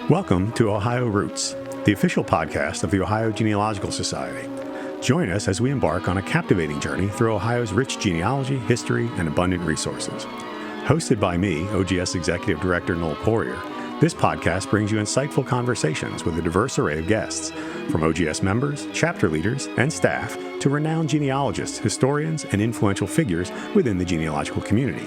Welcome to Ohio Roots, the official podcast of the Ohio Genealogical Society. Join us as we embark on a captivating journey through Ohio's rich genealogy, history, and abundant resources. Hosted by me, OGS Executive Director Noel Poirier, this podcast brings you insightful conversations with a diverse array of guests, from OGS members, chapter leaders, and staff to renowned genealogists, historians, and influential figures within the genealogical community.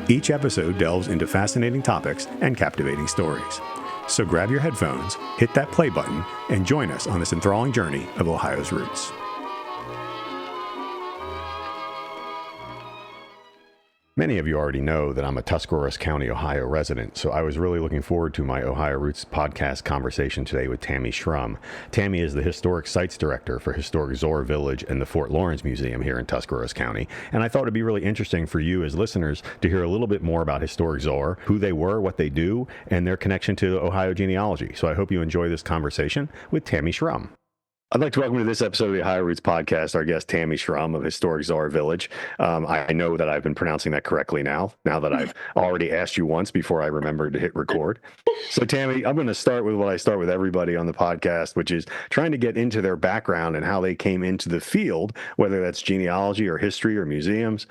Each episode delves into fascinating topics and captivating stories. So grab your headphones, hit that play button, and join us on this enthralling journey of Ohio's roots. Many of you already know that I'm a Tuscarawas County, Ohio resident, so I was really looking forward to my Ohio Roots podcast conversation today with Tammi Shrum. Tammi is the Historic Sites Director for Historic Zoar Village and the Fort Lawrence Museum here in Tuscarawas County, and I thought it'd be really interesting for you as listeners to hear a little bit more about Historic Zoar, who they were, what they do, and their connection to Ohio genealogy. So I hope you enjoy this conversation with Tammi Shrum. I'd like to welcome to this episode of the Ohio Roots podcast our guest Tammi Shrum of Historic Zoar Village. I know that I've been pronouncing that correctly now that I've already asked you once before I remembered to hit record. So Tammi, I'm going to start with what I start with everybody on the podcast, which is trying to get into their background and how they came into the field, whether that's genealogy or history or museums,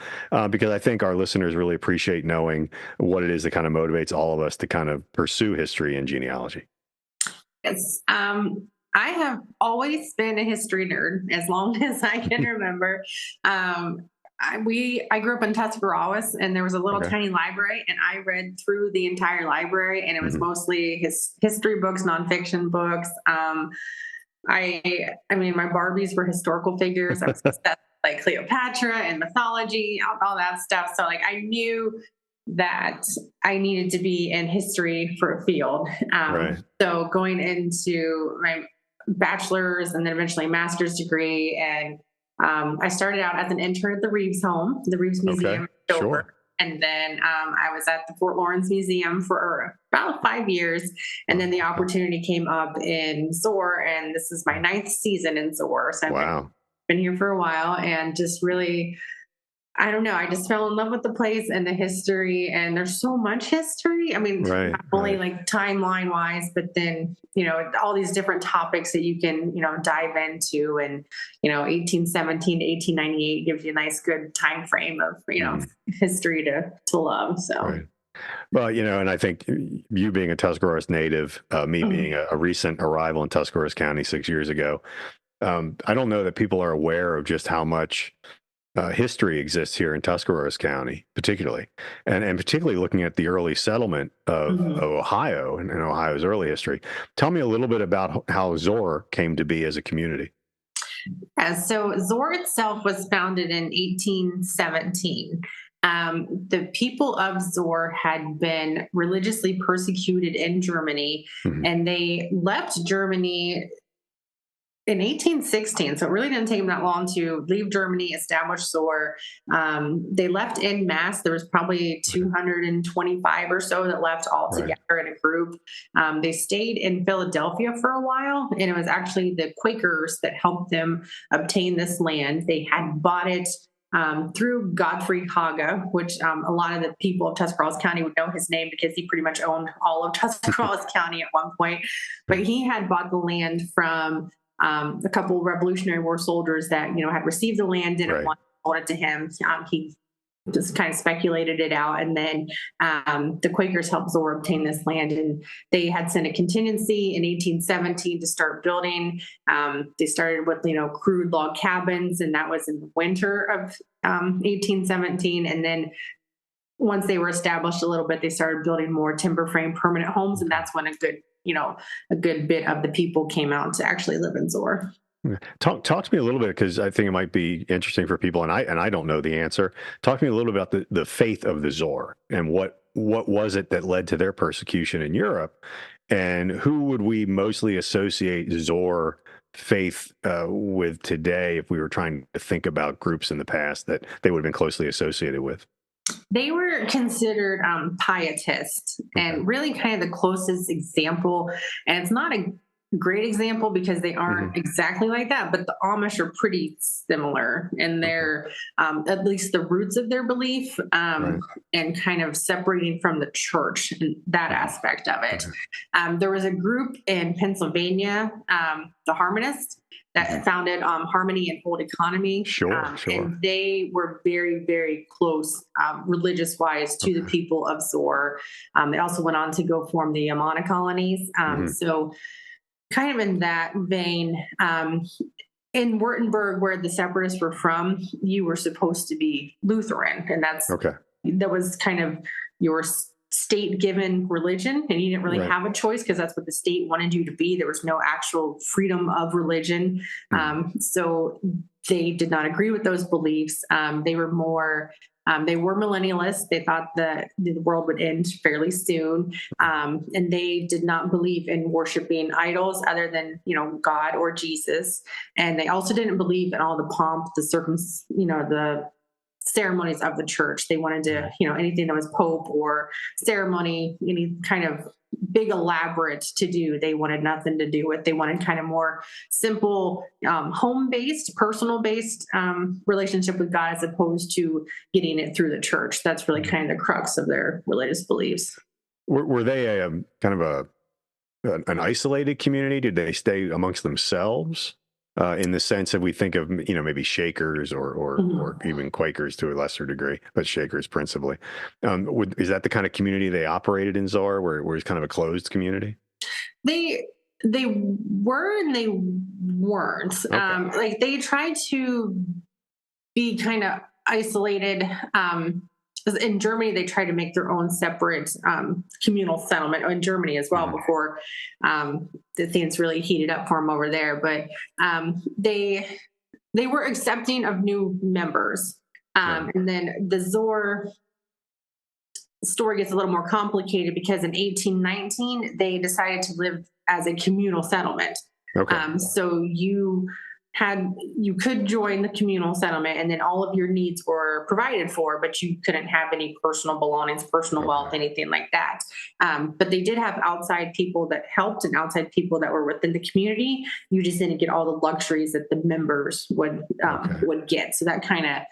because I think our listeners really appreciate knowing what it is that kind of motivates all of us to kind of pursue history and genealogy. Yes. I have always been a history nerd as long as I can remember. I grew up in Tuscarawas, and there was a little tiny library, and I read through the entire library, and it was mostly history books, nonfiction books. I mean, my Barbies were historical figures. I was obsessed with, like, Cleopatra and mythology, all that stuff. So, like, I knew that I needed to be in history for a field. So going into my bachelor's and then eventually master's degree. And I started out as an intern at the Reeves home, the Reeves Museum. Okay. Sure. And then I was at the Fort Lawrence Museum for about 5 years. And then the opportunity came up in Zoar, and this is my 9th season in Zoar. So I've been here for a while, and just really, I don't know, I just fell in love with the place and the history, and there's so much history. I mean, not only like timeline wise, but then, you know, all these different topics that you can, you know, dive into. And, you know, 1817 to 1898 gives you a nice, good time frame of, you know, history to love. So. Well, you know, and I think you being a Tuscarawas native, me being a recent arrival in Tuscarawas County 6 years ago, I don't know that people are aware of just how much history exists here in Tuscarawas County, particularly, and particularly looking at the early settlement of Ohio and Ohio's early history. Tell me a little bit about how Zoar came to be as a community. So Zoar itself was founded in 1817. The people of Zoar had been religiously persecuted in Germany, and they left Germany in 1816, so it really didn't take them that long to leave Germany, establish Zoar. They left en masse. There was probably 225 or so that left all together in a group. They stayed in Philadelphia for a while, and it was actually the Quakers that helped them obtain this land. They had bought it through Godfrey Haga, which a lot of the people of Tuscarawas County would know his name because he pretty much owned all of Tuscarawas County at one point. But he had bought the land from a couple of Revolutionary War soldiers that, you know, had received the land, didn't want to hold it to him. He just kind of speculated it out. And then the Quakers helped Zoar obtain this land, and they had sent a contingency in 1817 to start building. They started with, you know, crude log cabins, and that was in the winter of 1817. And then once they were established a little bit, they started building more timber frame permanent homes. And that's when a good bit of the people came out to actually live in Zoar. Talk to me a little bit, because I think it might be interesting for people, and I don't know the answer. Talk to me a little bit about the faith of the Zoar, and what was it that led to their persecution in Europe, and who would we mostly associate Zoar faith with today if we were trying to think about groups in the past that they would have been closely associated with? They were considered pietists, and really kind of the closest example. And it's not great example because they aren't exactly like that, but the Amish are pretty similar in their, at least the roots of their belief, Right. and kind of separating from the church and that aspect of it. There was a group in Pennsylvania, the Harmonists, that founded Harmony and Old Economy. Sure. And they were very, very close, religious wise, to the people of Zoar. They also went on to go form the Yamana colonies. So, kind of in that vein, in Württemberg, where the separatists were from, you were supposed to be Lutheran, and that was kind of your state given religion, and you didn't really have a choice because that's what the state wanted you to be. There was no actual freedom of religion. So they did not agree with those beliefs. They were more, they were millennialists. They thought that the world would end fairly soon. And they did not believe in worshiping idols other than, God or Jesus. And they also didn't believe in all the pomp, the the ceremonies of the church. They wanted to, anything that was Pope or ceremony, any kind of big elaborate to do, they wanted nothing to do with. They wanted kind of more simple, home-based, personal-based relationship with God, as opposed to getting it through the church. That's really kind of the crux of their religious beliefs. Were they a kind of an isolated community? Did they stay amongst themselves? In the sense that we think of, maybe Shakers or even Quakers to a lesser degree, but Shakers principally. Is that the kind of community they operated in Zoar, where it's kind of a closed community? They were and they weren't. Like they tried to be kind of isolated. In Germany, they tried to make their own separate communal settlement in Germany as well before the things really heated up for them over there. But they were accepting of new members. And then the Zoar story gets a little more complicated because in 1819, they decided to live as a communal settlement. So you could join the communal settlement and then all of your needs were provided for, but you couldn't have any personal belongings, personal wealth, anything like that. But they did have outside people that helped and outside people that were within the community. You just didn't get all the luxuries that the members would get. So that kind of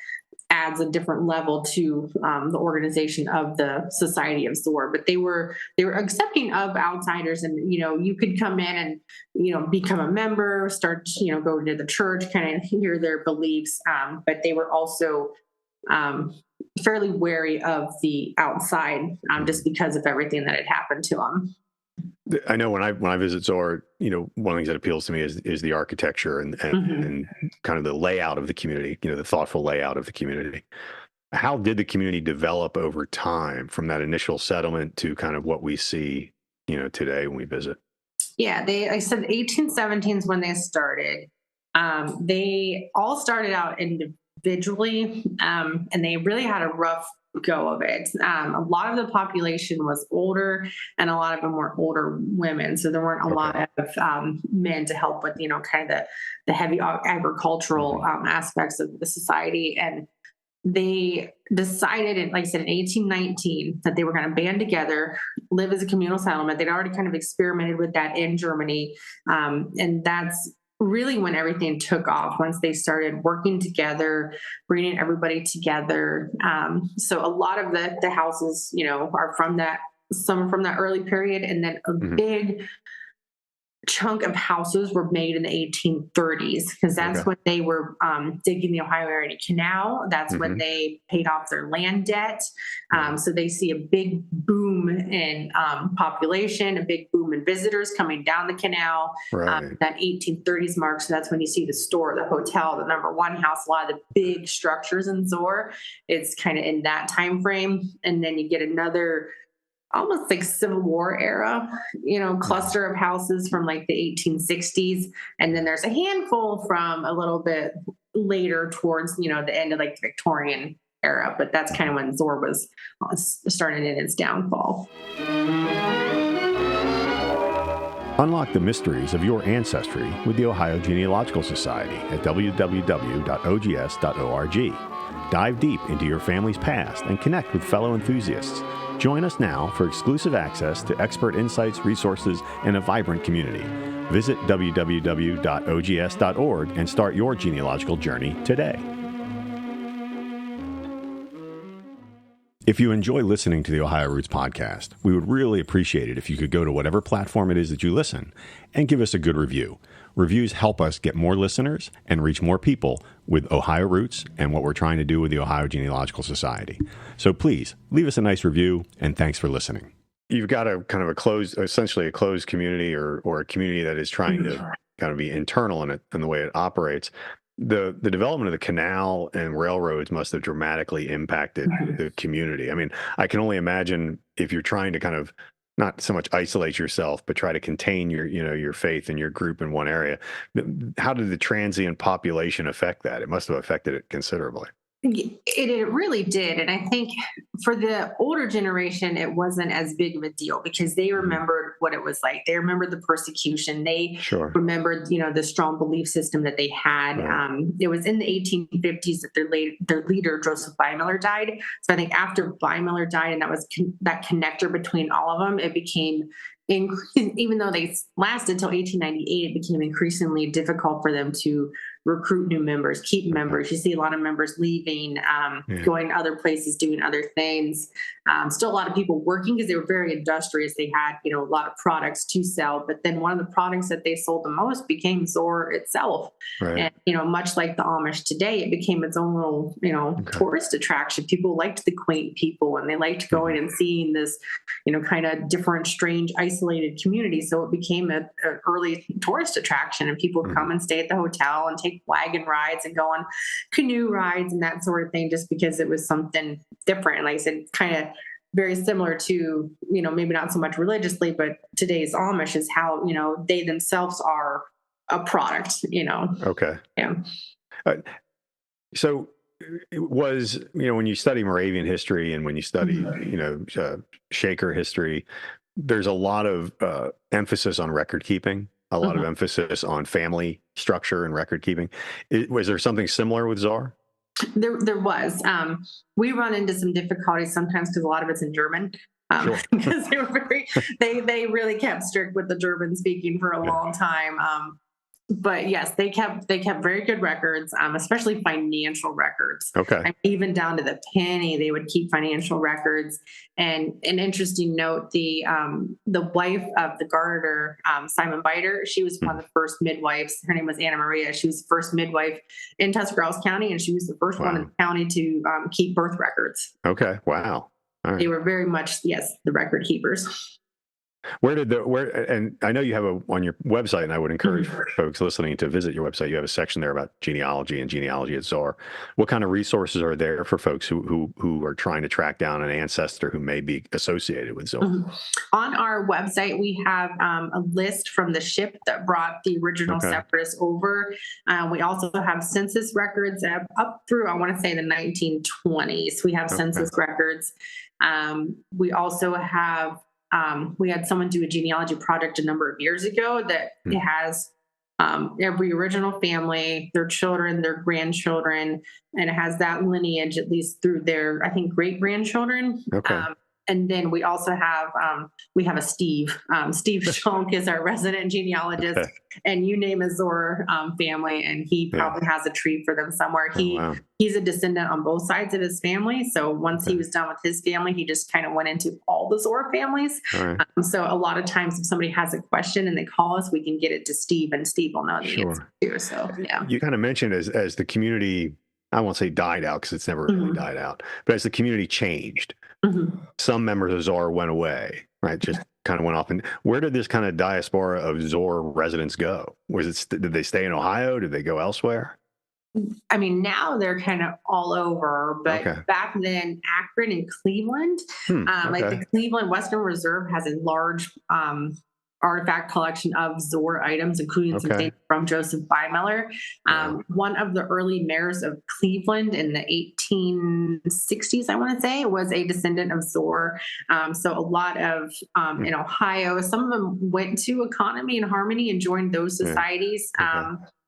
adds a different level to the organization of the Society of Zoar. But they were accepting of outsiders, and you could come in and become a member, start go to the church, kind of hear their beliefs. But they were also fairly wary of the outside, just because of everything that had happened to them. I know when I visit Zoar, one of the things that appeals to me is the architecture and kind of the layout of the community, the thoughtful layout of the community. How did the community develop over time from that initial settlement to kind of what we see, today when we visit? Yeah, I said 1817 is when they started. They all started out individually, and they really had a rough go of it. A lot of the population was older, and a lot of them were older women. So there weren't a lot of men to help with, kind of the heavy agricultural aspects of the society. And they decided, like I said, in 1819, that they were going to band together, live as a communal settlement. They'd already kind of experimented with that in Germany. And that's really when everything took off, once they started working together, bringing everybody together. So a lot of the houses, are from that, some are from that early period. And then a big chunk of houses were made in the 1830s, because that's when they were digging the Ohio Area Canal. That's when they paid off their land debt. So they see a big boom in population, a big boom in visitors coming down the canal. That 1830s mark. So that's when you see the store, the hotel, the number one house, a lot of the big structures in Zoar. It's kind of in that time frame. And then you get another almost like Civil War era, cluster of houses from like the 1860s. And then there's a handful from a little bit later towards, the end of like the Victorian era. But that's kind of when Zoar was starting in its downfall. Unlock the mysteries of your ancestry with the Ohio Genealogical Society at www.ogs.org. Dive deep into your family's past and connect with fellow enthusiasts. Join us now for exclusive access to expert insights, resources, and a vibrant community. Visit www.ogs.org and start your genealogical journey today. If you enjoy listening to the Ohio Roots podcast, we would really appreciate it if you could go to whatever platform it is that you listen and give us a good review. Reviews help us get more listeners and reach more people with Ohio Roots and what we're trying to do with the Ohio Genealogical Society. So please leave us a nice review, and thanks for listening. You've got a kind of essentially a closed community or a community that is trying to kind of be internal in the way it operates. The development of the canal and railroads must have dramatically impacted the community. I mean, I can only imagine if you're trying to kind of not so much isolate yourself, but try to contain your faith and your group in one area. How did the transient population affect that? It must have affected it considerably. It really did. And I think for the older generation, it wasn't as big of a deal because they remembered what it was like. They remembered the persecution. They remembered, the strong belief system that they had. Right. It was in the 1850s that their leader, Joseph Weimiller, died. So I think after Weimiller died, and that was that connector between all of them, it became even though they lasted until 1898, it became increasingly difficult for them to recruit new members, keep members. You see a lot of members leaving, going to other places, doing other things. Still a lot of people working because they were very industrious. They had, a lot of products to sell. But then one of the products that they sold the most became Zoar itself. Right. And, much like the Amish today, it became its own little, tourist attraction. People liked the quaint people and they liked going and seeing this, kind of different, strange, isolated community. So it became an early tourist attraction, and people would come and stay at the hotel and take wagon rides and go on canoe rides and that sort of thing, just because it was something different. And like I said, kind of very similar to, maybe not so much religiously, but today's Amish is how, they themselves are a product, Okay. Yeah. So it was, when you study Moravian history and when you study, Shaker history, there's a lot of emphasis on record keeping, a lot of emphasis on family structure and record keeping. Was there something similar with Zoar? There was. We run into some difficulties sometimes because a lot of it's in German. Because they were they really kept strict with the German speaking for a long time. But yes, they kept very good records, especially financial records. Okay. And even down to the penny, they would keep financial records. And an interesting note: the wife of the gardener, Simon Biter, she was one of the first midwives. Her name was Anna Maria. She was the first midwife in Tuscarawas County, and she was the first one in the county to keep birth records. Okay. Wow. All right. They were very much, the record keepers. And I know you have on your website, and I would encourage folks listening to visit your website. You have a section there about genealogy and genealogy at Zoar. What kind of resources are there for folks who are trying to track down an ancestor who may be associated with Zoar? On our website, we have a list from the ship that brought the original separatists over. We also have census records up through, I want to say, the 1920s. We have census records. We also have we had someone do a genealogy project a number of years ago that it has every original family, their children, their grandchildren, and it has that lineage at least through their, I think, great-grandchildren. Okay. And then we also have a Steve. Steve Schonk is our resident genealogist, and you name a Zoar family, and he probably has a tree for them somewhere. He's a descendant on both sides of his family. So once he was done with his family, he just kind of went into all the Zoar families. Right. So a lot of times, if somebody has a question and they call us, we can get it to Steve, and Steve will know the answer too. So you kind of mentioned as the community, I won't say died out because it's never really died out, but as the community changed. Some members of Zoar went away, right? Just kind of went off. And where did this kind of diaspora of Zoar residents go? Did they stay in Ohio? Did they go elsewhere? I mean, now they're kind of all over, but back then, Akron and Cleveland, like the Cleveland Western Reserve has a large artifact collection of Zoar items, including some things from Joseph Weimiller. One of the early mayors of Cleveland in the 1860s, I want to say, was a descendant of Zoar. So a lot of in Ohio, some of them went to Economy and Harmony and joined those societies.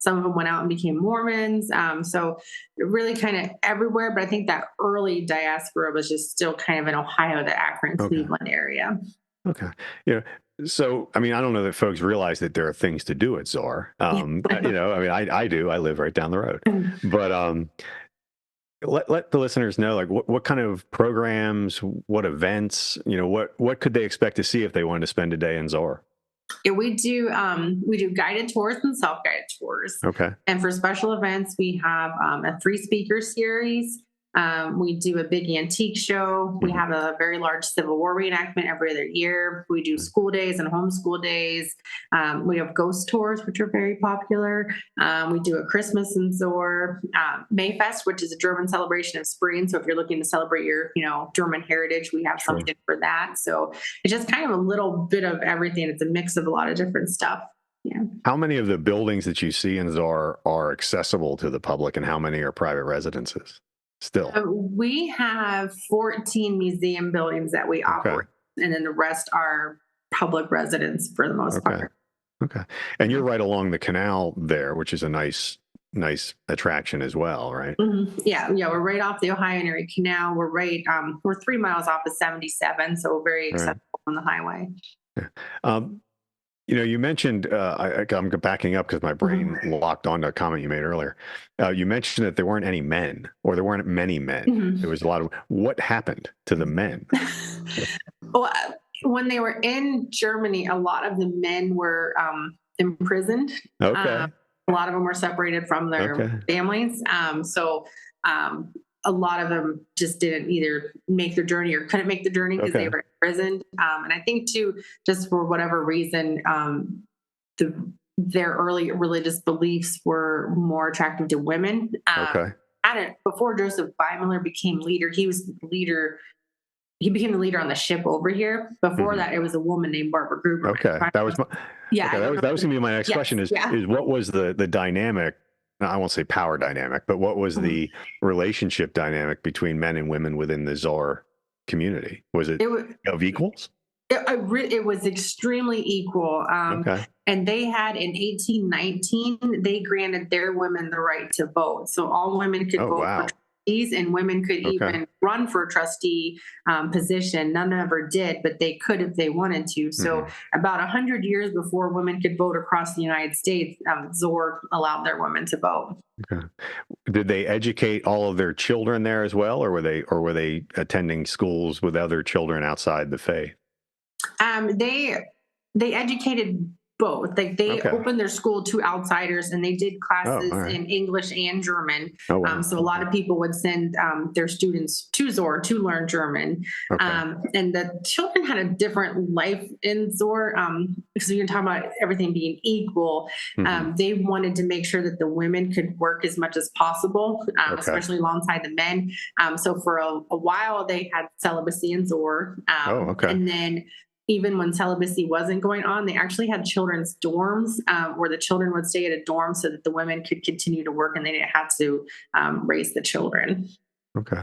Some of them went out and became Mormons. So really kind of everywhere. But I think that early diaspora was just still kind of in Ohio, the Akron, Okay. Cleveland area. Okay. Yeah. So, I mean, I don't know that folks realize that there are things to do at Zoar. I do. I live right down the road. But let the listeners know, like, what kind of programs, what events, what could they expect to see if they wanted to spend a day in Zoar? Yeah, we do guided tours and self-guided tours. Okay. And for special events, we have a 3-speaker series. We do a big antique show. We have a very large Civil War reenactment every other year. We do school days and homeschool days. We have ghost tours, which are very popular. We do a Christmas in Zoar. Mayfest, which is a German celebration of spring. So if you're looking to celebrate your, German heritage, we have something for that. So it's just kind of a little bit of everything. It's a mix of a lot of different stuff. Yeah. How many of the buildings that you see in Zoar are accessible to the public, and how many are private residences? Still, we have 14 museum buildings that we operate, and then the rest are public residents for the most part. Okay. And you're right along the canal there, which is a nice attraction as well, right? Mm-hmm. Yeah. We're right off the Ohio Erie Canal. We're we're 3 miles off of 77, so we're very accessible on the highway. Yeah. You mentioned, I'm backing up because my brain locked onto a comment you made earlier. You mentioned that there weren't any men, or there weren't many men. There was a lot of, what happened to the men? Well, when they were in Germany, a lot of the men were imprisoned. Okay. A lot of them were separated from their families. A lot of them just didn't either make their journey or couldn't make the journey because they were imprisoned. And I think too, just for whatever reason, their early religious beliefs were more attractive to women. Before Joseph Weimiller became leader, he was the leader. He became the leader on the ship over here. Before that, it was a woman named Barbara Gruber. Okay, that was that was going to be my next question. Is what was the dynamic? I won't say power dynamic, but what was the relationship dynamic between men and women within the Zoar community? Was it of equals? It was extremely equal. And they had in 1819, they granted their women the right to vote. So all women could vote for trustees, and women could even run for a trustee position. None ever did, but they could if they wanted to. So about 100 years before women could vote across the United States, Zoar allowed their women to vote. Okay. Did they educate all of their children there as well, or were they attending schools with other children outside the faith? They educated both. Like they opened their school to outsiders, and they did classes in English and German. So a lot of people would send their students to Zoar to learn German. And the children had a different life in Zoar. So you're talking about everything being equal. They wanted to make sure that the women could work as much as possible, especially alongside the men. So for a while, they had celibacy in Zoar. And then even when celibacy wasn't going on, they actually had children's dorms where the children would stay at a dorm so that the women could continue to work and they didn't have to raise the children. Okay.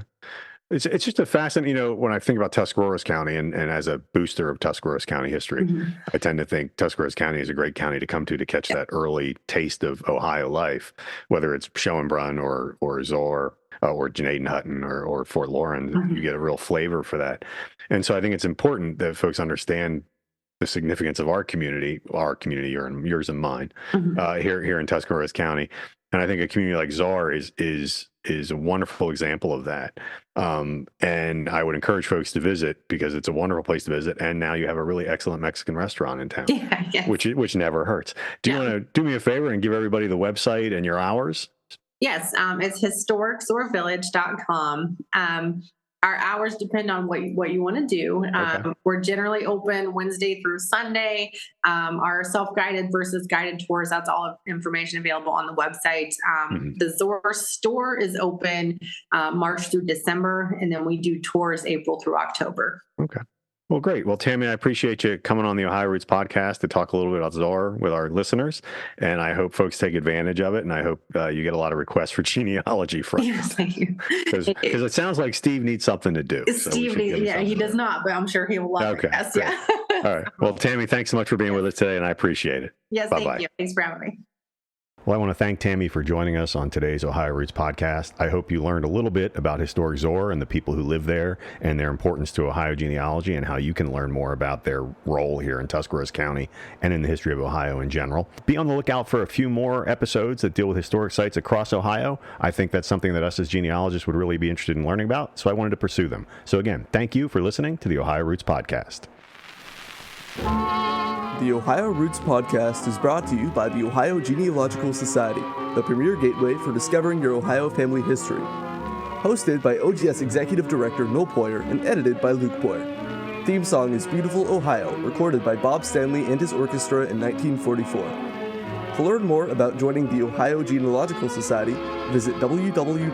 It's just a fascinating, when I think about Tuscarawas County and as a booster of Tuscarawas County history, I tend to think Tuscarawas County is a great county to come to catch that early taste of Ohio life, whether it's Schoenbrunn or Zoar or Gnadenhutten or Fort Laurens. You get a real flavor for that. And so I think it's important that folks understand the significance of our community, yours and mine, here in Tuscarawas County. And I think a community like Zoar is a wonderful example of that. And I would encourage folks to visit because it's a wonderful place to visit. And now you have a really excellent Mexican restaurant in town, which never hurts. Do you want to do me a favor and give everybody the website and your hours? Yes, it's historiczorvillage.com. Our hours depend on what you want to do. We're generally open Wednesday through Sunday. Our self-guided versus guided tours, that's all information available on the website. The Zoar store is open March through December, and then we do tours April through October. Okay. Well, great. Well, Tammi, I appreciate you coming on the Ohio Roots podcast to talk a little bit about Zoar with our listeners. And I hope folks take advantage of it. And I hope you get a lot of requests for genealogy from us. Yes, thank you. Because it sounds like Steve needs something to do. Steve needs, he does not, but I'm sure he will love it. Yes, yeah. All right. Well, Tammi, thanks so much for being with us today, and I appreciate it. Yes, thank you. Thanks for having me. Well, I want to thank Tammi for joining us on today's Ohio Roots podcast. I hope you learned a little bit about Historic Zoar and the people who live there and their importance to Ohio genealogy and how you can learn more about their role here in Tuscarawas County and in the history of Ohio in general. Be on the lookout for a few more episodes that deal with historic sites across Ohio. I think that's something that us as genealogists would really be interested in learning about, so I wanted to pursue them. So again, thank you for listening to the Ohio Roots podcast. The Ohio Roots podcast is brought to you by the Ohio Genealogical Society, the premier gateway for discovering your Ohio family history. Hosted by OGS Executive Director Noel Poyer and edited by Luke Poyer. Theme song is Beautiful Ohio, recorded by Bob Stanley and his orchestra in 1944. To learn more about joining the Ohio Genealogical Society, visit www.ogs.org.